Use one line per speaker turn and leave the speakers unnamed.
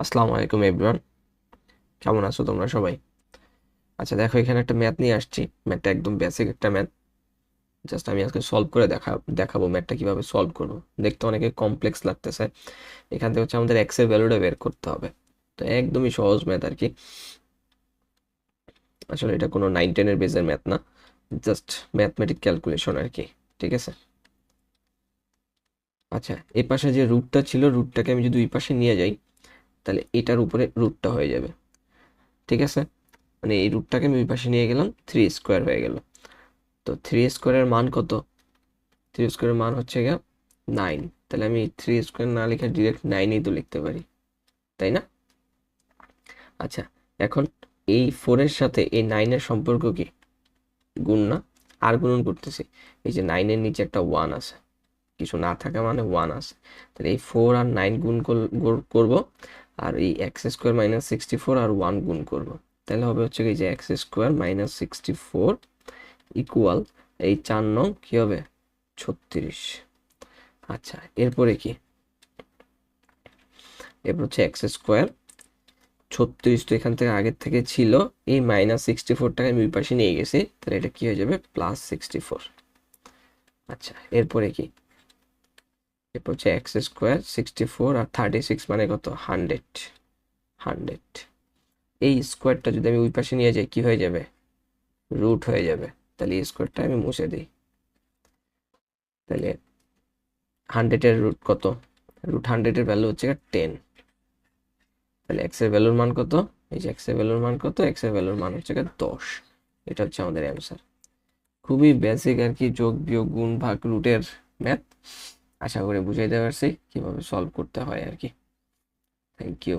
আসসালামু আলাইকুম এভরিওয়ান, কেমন আছো তোমরা সবাই? আচ্ছা দেখো, এখানে একটা ম্যাথ নিয়ে আসছি। ম্যাথটা একদম বেসিক একটা ম্যাথ। জাস্ট আমি আজকে সলভ করে দেখাবো ম্যাথটা কিভাবে সলভ করব। দেখতে অনেকে কমপ্লেক্স লাগতেছে। এখান থেকে হচ্ছে আমাদের এক্স এর ভ্যালুটা বের করতে হবে। তো একদমই সহজ ম্যাথ আর কি। আসলে এটা কোনো 9-10 এর বেজের ম্যাথ না, জাস্ট ম্যাথমেটিক ক্যালকুলেশন আর কি। ঠিক আছে। আচ্ছা, এই পাশে যে রুটটা ছিল, রুটটাকে আমি যদি দুই পাশে নিয়ে যাই, তাহলে এটার উপরে রুটটা হয়ে যাবে। ঠিক আছে, মানে এই রুটটাকে আমি দুই পাশে নিয়ে গেলাম, 3 স্কোয়ার হয়ে গেল। তো 3 স্কোয়ারের মান কত? 3 স্কোয়ারের মান হচ্ছে গিয়ে 9। তাহলে আমি 3 স্কোয়ার না লিখে ডিরেক্ট 9ই তো লিখতে পারি, তাই না? আচ্ছা, এখন এই 4-এর সাথে এই 9-এর সম্পর্ক কি? গুণ না? আর গুণন করতেছি। এই যে 9-এর নিচে একটা 1 আছে, কিছু না থাকা মানে 1 আছে। তাহলে এই 4 আর 9 করব, আর এই x² - 64 আর 1 গুণ করব। তাহলে হবে হচ্ছে এই যে x² - 64 ইকুয়াল এই 4 9 কি হবে? 36। আচ্ছা, এরপরে কি? এরপর হচ্ছে x² 36, তো এখান থেকে আগের থেকে ছিল। এই -64টাকে আমি ওই পাশে নিয়ে গেছি, তাহলে এটা কি হয়ে যাবে? +64। আচ্ছা, এরপরে কি? এরপর হচ্ছে x² 64 আর 36 মানে কত? 100। 100 এই স্কোয়ারটা যদি আমি ওই পাশে নিয়ে যাই, কি হয়ে যাবে? রুট হয়ে যাবে। তাহলে এই স্কোয়ারটা আমি মুছে দিই। তাহলে 100-এর রুট কত? রুট 100-এর ভ্যালু হচ্ছে 10। তাহলে এক্স এর ভ্যালুর মান কত? এই যে এক্স এর ভ্যালুর মান কত? এক্স এর ভ্যালুর মান হচ্ছে 10। এটা হচ্ছে আমাদের অ্যান্সার। খুবই বেসিক আর কি, যোগ বিয়োগ গুণ ভাগ রুটের ম্যাথ। আশা করি বুঝাইতে পারছি কিভাবে সলভ করতে হয় আর কি। Thank you.